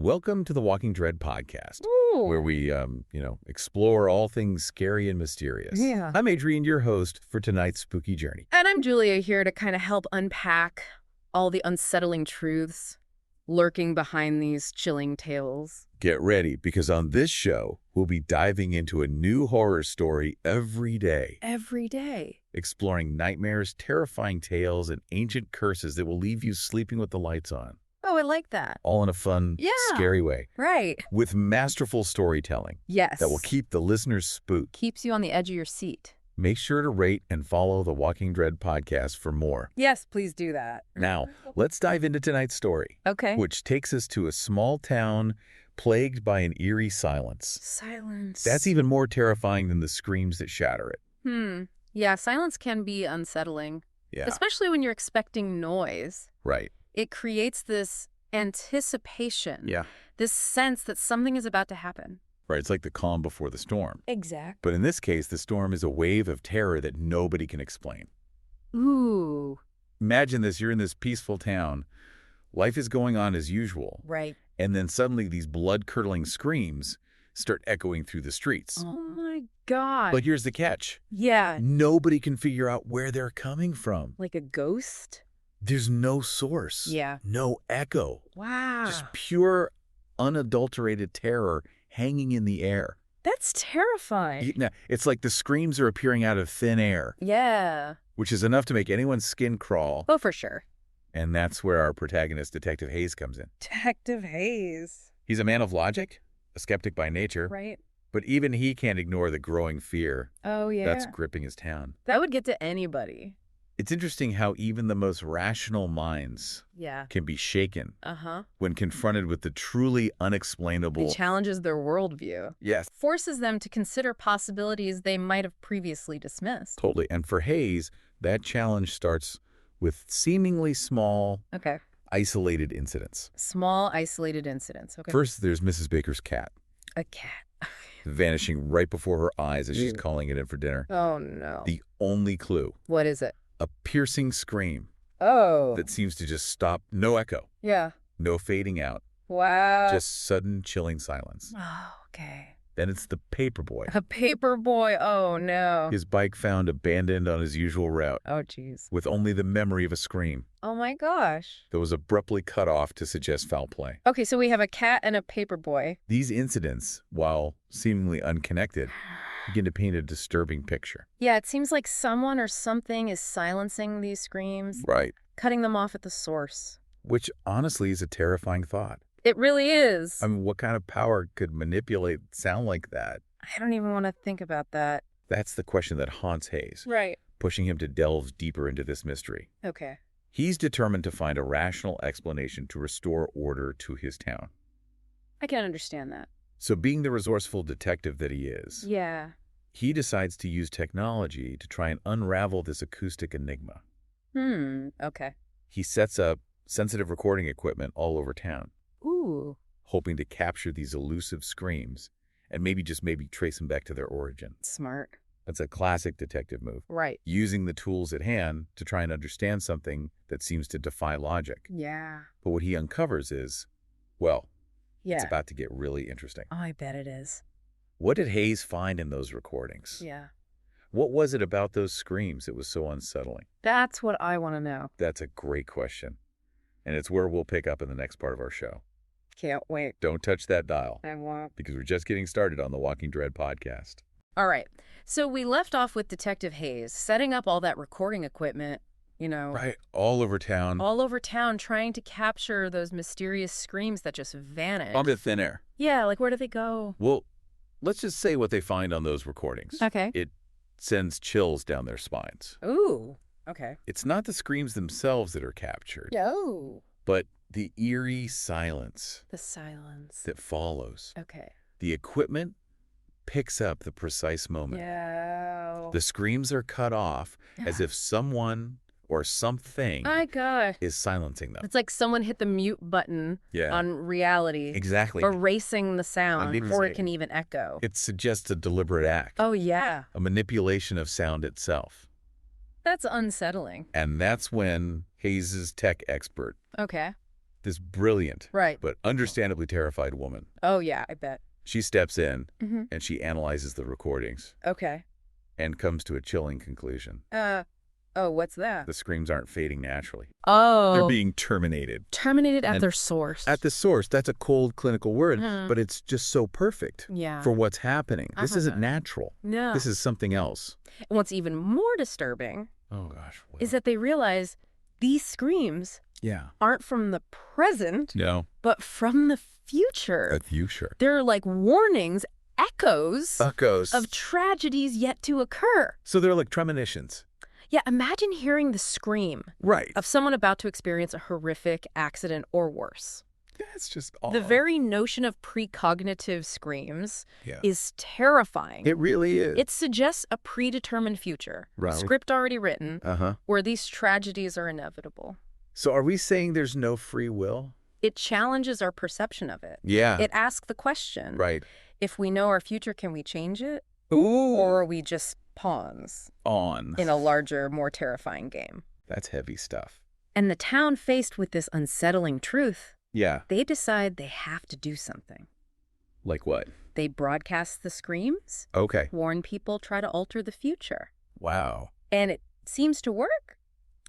Welcome to the Walking Dread podcast, Ooh. where we, explore all things scary and mysterious. Yeah. I'm Adrian, your host for tonight's spooky journey. And I'm Julia, here to kind of help unpack all the unsettling truths lurking behind these chilling tales. Get ready, because on this show, we'll be diving into a new horror story every day. Every day. Exploring nightmares, terrifying tales, and ancient curses that will leave you sleeping with the lights on. Oh, I like that. All in a fun, scary way. Right. With masterful storytelling. Yes. That will keep the listeners spooked. Keeps you on the edge of your seat. Make sure to rate and follow the Walking Dread podcast for more. Yes, please do that. Now, let's dive into tonight's story. Okay. Which takes us to a small town plagued by an eerie silence. Silence. That's even more terrifying than the screams that shatter it. Yeah, silence can be unsettling. Yeah. Especially when you're expecting noise. Right. It creates this anticipation. Yeah. This sense that something is about to happen. Right. It's like the calm before the storm. Exactly. But in this case, the storm is a wave of terror that nobody can explain. Ooh. Imagine this. You're in this peaceful town. Life is going on as usual. Right. And then suddenly these blood-curdling screams start echoing through the streets. Oh, my God. But here's the catch. Yeah. Nobody can figure out where they're coming from. Like a ghost? There's no source. Yeah. No echo. Wow. Just pure, unadulterated terror hanging in the air. That's terrifying. Now, it's like the screams are appearing out of thin air, Yeah. which is enough to make anyone's skin crawl. Oh, for sure. And that's where our protagonist, Detective Hayes, comes in. Detective Hayes. He's a man of logic, a skeptic by nature, Right. but even he can't ignore the growing fear Oh, yeah. that's gripping his town. That would get to anybody. It's interesting how even the most rational minds Yeah. can be shaken Uh-huh. when confronted with the truly unexplainable. It challenges their worldview. Yes, Forces them to consider possibilities they might have previously dismissed. totally. And for Hayes, that challenge starts with seemingly small, Okay. isolated incidents. Small, isolated incidents. Okay. First, there's Mrs. Baker's cat, A cat. vanishing right before her eyes as she's calling it in for dinner. Oh, no. The only clue, What is it? a piercing scream Oh. that seems to just stop. No echo, Yeah. no fading out, Wow. just sudden chilling silence. Oh, okay. Then it's the paper boy. A paper boy. Oh, no. His bike found abandoned on his usual route, Oh, jeez. with only the memory of a scream Oh, my gosh. that was abruptly cut off to suggest foul play. Okay, so we have a cat and a paper boy. These incidents, while seemingly unconnected, begin to paint a disturbing picture. Yeah, it seems like someone or something is silencing these screams, Right. cutting them off at the source. Which honestly is a terrifying thought. It really is. I mean, what kind of power could manipulate sound like that? I don't even want to think about that. That's the question that haunts Hayes, Right. pushing him to delve deeper into this mystery. Okay. He's determined to find a rational explanation to restore order to his town. I can understand that. So being the resourceful detective that he is, Yeah. he decides to use technology to try and unravel this acoustic enigma. Okay. He sets up sensitive recording equipment all over town, Ooh. hoping to capture these elusive screams and maybe trace them back to their origin. Smart. That's a classic detective move, Right. using the tools at hand to try and understand something that seems to defy logic. Yeah. But what he uncovers is, well, Yeah. it's about to get really interesting. Oh, I bet it is. What did Hayes find in those recordings? Yeah. What was it about those screams that was so unsettling? That's what I want to know. That's a great question. And it's where we'll pick up in the next part of our show. Can't wait. Don't touch that dial, I won't. because we're just getting started on the Walking Dread podcast. All right. So we left off with Detective Hayes setting up all that recording equipment, Right, all over town. all over town, trying to capture those mysterious screams that just vanish. On to thin air. Yeah, like where do they go? Well, let's just say what they find on those recordings. Okay. It sends chills down their spines. Ooh. Okay. It's not the screams themselves that are captured, No. but the eerie silence The silence. that follows. Okay. The equipment picks up the precise moment. Yeah. The screams are cut off as if someone or something My God. is silencing them. It's like someone hit the mute button Yeah, on reality, exactly. erasing the sound before it Erasing. can even echo. It suggests a deliberate act, Oh, yeah. a manipulation of sound itself. That's unsettling. And that's when Hayes' tech expert, Okay. this brilliant, Right. but understandably terrified woman. Oh, yeah, I bet. She steps in Mm-hmm. and she analyzes the recordings Okay. and comes to a chilling conclusion. Oh, what's that? The screams aren't fading naturally. Oh. They're being terminated. Terminated at And their source. At the source. That's a cold clinical word, Mhm. but it's just so perfect Yeah. for what's happening. I've This heard isn't that. natural. No. This is something else. And what's even more disturbing Oh, gosh. is that they realize these screams Yeah. aren't from the present, No. but from the future. A future. They're like warnings, echoes Echoes. of tragedies yet to occur. So they're like premonitions. Yeah, imagine hearing the scream Right. of someone about to experience a horrific accident or worse. That's just all. The very notion of precognitive screams Yeah. is terrifying. It really is. It suggests a predetermined future, Right. script already written, Uh-huh. where these tragedies are inevitable. So are we saying there's no free will? It challenges our perception of it. Yeah. It asks the question, Right. if we know our future, can we change it? Ooh. Or are we just pawns On. in a larger, more terrifying game? That's heavy stuff. And the town, faced with this unsettling truth, Yeah. they decide they have to do something. Like what? They broadcast the screams, Okay. warn people, try to alter the future. Wow. And it seems to work,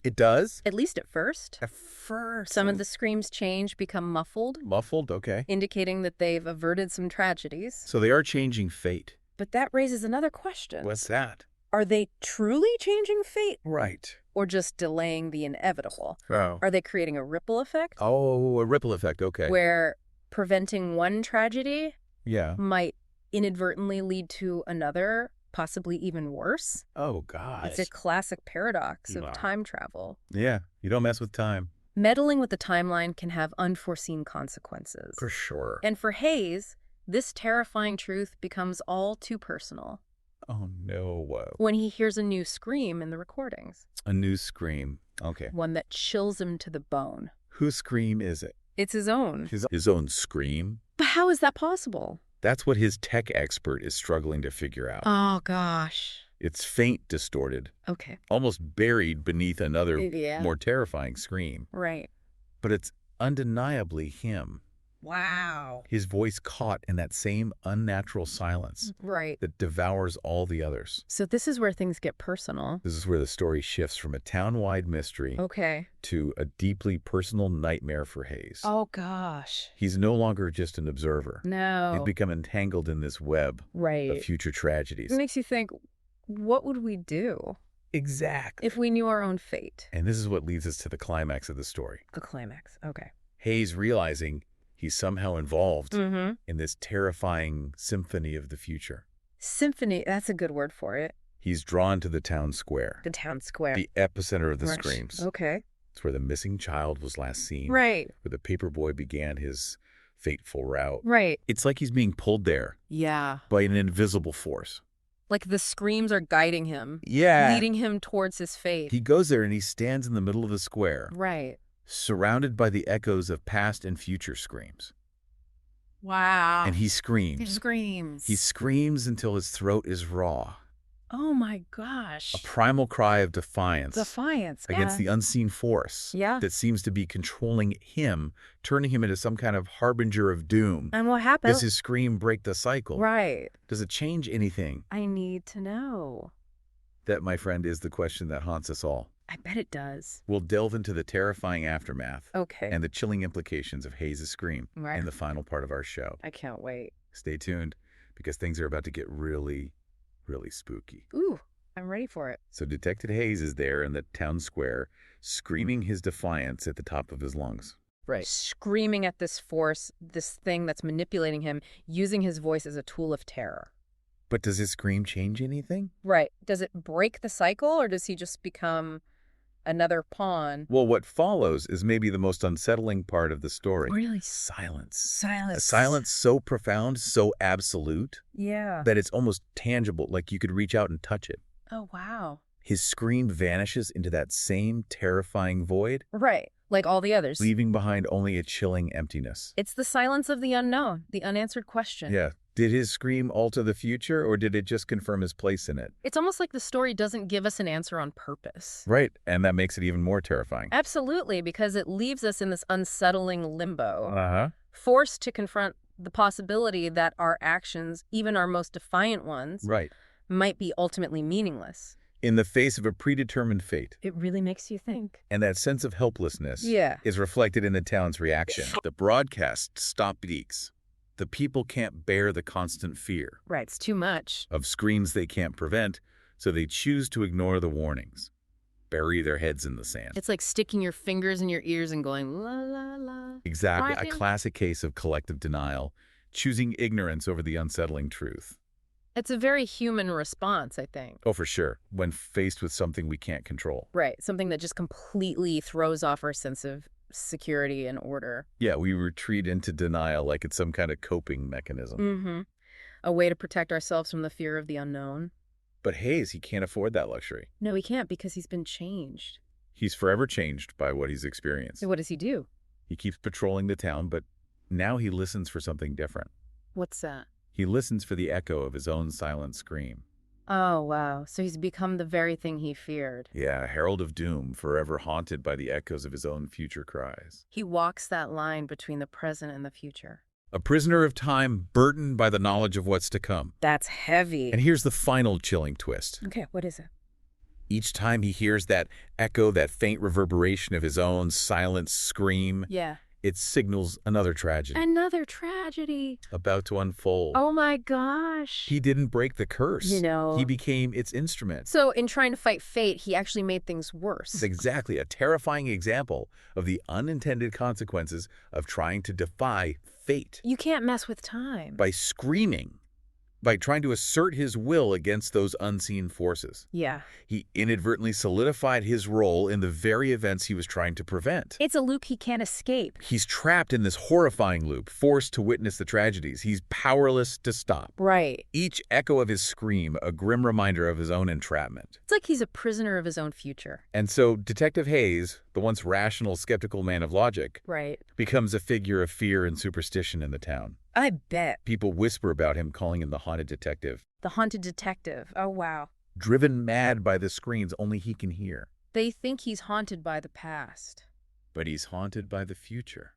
It does? at least at first. At first. Some of the screams change, become muffled, Muffled? Okay. indicating that they've averted some tragedies. So they are changing fate. But that raises another question. What's that? Are they truly changing fate Right. or just delaying the inevitable? Oh. Are they creating a ripple effect Oh, a ripple effect. Okay. where preventing one tragedy Yeah. might inadvertently lead to another, possibly even worse? Oh, gosh. It's a classic paradox of Wow. time travel. Yeah. You don't mess with time. Meddling with the timeline can have unforeseen consequences. For sure. And for Hayes, this terrifying truth becomes all too personal Oh, no. Whoa. when he hears a new scream in the recordings, A new scream. Okay. one that chills him to the bone. Whose scream is it? It's his own. His own scream? But how is that possible? That's what his tech expert is struggling to figure out. Oh, gosh. It's faint, distorted, Okay. almost buried beneath another, Yeah. more terrifying scream. Right. But it's undeniably him. Wow. His voice caught in that same unnatural silence Right. that devours all the others. So this is where things get personal. This is where the story shifts from a town-wide mystery Okay. to a deeply personal nightmare for Hayes. Oh, gosh. He's no longer just an observer. No. He's become entangled in this web Right. of future tragedies. It makes you think, what would we do Exactly. if we knew our own fate? And this is what leads us to the climax of the story. The climax. Okay. Hayes realizing he's somehow involved Mm-hmm. in this terrifying symphony of the future. Symphony, that's a good word for it. He's drawn to the town square, The town square. the epicenter of the Right. screams. Okay. It's where the missing child was last seen, Right. where the paper boy began his fateful route. Right. It's like he's being pulled there Yeah. by an invisible force. Like the screams are guiding him, Yeah. leading him towards his fate. He goes there and he stands in the middle of the square, Right. surrounded by the echoes of past and future screams. Wow. And he screams. screams. He screams until his throat is raw. Oh my gosh. A primal cry of defiance Defiance. against the unseen force Yeah. that seems to be controlling him, turning him into some kind of harbinger of doom. And what happened? Does his scream break the cycle? Right. Does it change anything? I need to know. That, my friend, is the question that haunts us all. I bet it does. We'll delve into the terrifying aftermath Okay. and the chilling implications of Hayes' scream Right. in the final part of our show. I can't wait. Stay tuned, because things are about to get really, really spooky. Ooh, I'm ready for it. So Detective Hayes is there in the town square, screaming his defiance at the top of his lungs. Right. Screaming at this force, this thing that's manipulating him, using his voice as a tool of terror. But does his scream change anything? Right. Does it break the cycle, or does he just become another pawn? Well, what follows is maybe the most unsettling part of the story. Really? Silence. Silence. A silence so profound, so absolute, Yeah. that it's almost tangible, like you could reach out and touch it. Oh, wow. His scream vanishes into that same terrifying void, Right. Like all the others. leaving behind only a chilling emptiness. It's the silence of the unknown, the unanswered question. Yeah, Did his scream alter the future, or did it just confirm his place in it? It's almost like the story doesn't give us an answer on purpose. Right, and that makes it even more terrifying. Absolutely, because it leaves us in this unsettling limbo, Uh-huh. forced to confront the possibility that our actions, even our most defiant ones, Right. might be ultimately meaningless. In the face of a predetermined fate. It really makes you think. And that sense of helplessness Yeah. is reflected in the town's reaction. The broadcast stopped leaks. The people can't bear the constant fear Right, it's too much. of screams they can't prevent, so they choose to ignore the warnings, bury their heads in the sand. It's like sticking your fingers in your ears and going, la, la, la. Exactly, Right. a classic case of collective denial, choosing ignorance over the unsettling truth. It's a very human response, I think. Oh, for sure, when faced with something we can't control. Right, something that just completely throws off our sense of security and order. Yeah, we retreat into denial like it's some kind of coping mechanism. Mm-hmm. A way to protect ourselves from the fear of the unknown. But Hayes, he can't afford that luxury. No, he can't because he's been changed. He's forever changed by what he's experienced. So what does he do? He keeps patrolling the town, but now he listens for something different. What's that? He listens for the echo of his own silent scream. Oh, wow. So he's become the very thing he feared. Yeah, a herald of doom, forever haunted by the echoes of his own future cries. He walks that line between the present and the future. A prisoner of time, burdened by the knowledge of what's to come. That's heavy. And here's the final chilling twist. Okay, what is it? Each time he hears that echo, that faint reverberation of his own silent scream, Yeah. it signals another tragedy Another tragedy. about to unfold. Oh my gosh. He didn't break the curse. You know. He became its instrument. So in trying to fight fate, he actually made things worse. It's exactly a terrifying example of the unintended consequences of trying to defy fate. You can't mess with time. By screaming, by trying to assert his will against those unseen forces. Yeah. He inadvertently solidified his role in the very events he was trying to prevent. It's a loop he can't escape. He's trapped in this horrifying loop, forced to witness the tragedies. He's powerless to stop. Right. Each echo of his scream, a grim reminder of his own entrapment. It's like he's a prisoner of his own future. And so Detective Hayes, the once rational, skeptical man of logic, Right. becomes a figure of fear and superstition in the town. I bet. People whisper about him, calling him the haunted detective. The haunted detective. Oh, wow. Driven mad by the screams only he can hear. They think he's haunted by the past. But he's haunted by the future,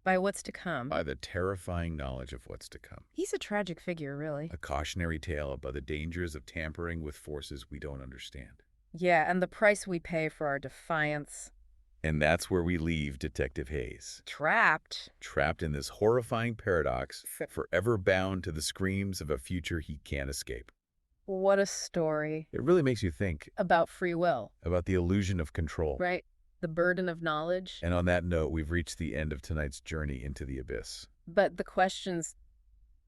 By what's to come. by the terrifying knowledge of what's to come. He's a tragic figure, really. A cautionary tale about the dangers of tampering with forces we don't understand. Yeah, and the price we pay for our defiance. And that's where we leave Detective Hayes. Trapped. Trapped in this horrifying paradox, forever bound to the screams of a future he can't escape. What a story. It really makes you think About free will, about the illusion of control. right? The burden of knowledge. And on that note, we've reached the end of tonight's journey into the abyss. But the questions,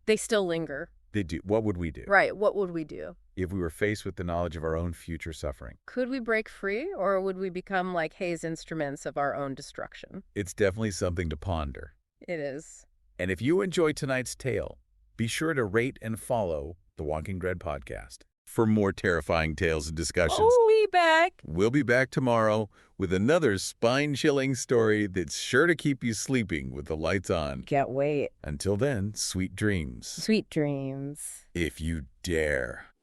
they still linger. They do. What would we do Right, what would we do? if we were faced with the knowledge of our own future suffering? Could we break free, or would we become like Hayes instruments of our own destruction? It's definitely something to ponder. It is. And if you enjoyed tonight's tale, be sure to rate and follow the Walking Dread podcast for more terrifying tales and discussions. Oh, we back. We'll be back tomorrow with another spine-chilling story that's sure to keep you sleeping with the lights on. Can't wait. Until then, sweet dreams. Sweet dreams. If you dare.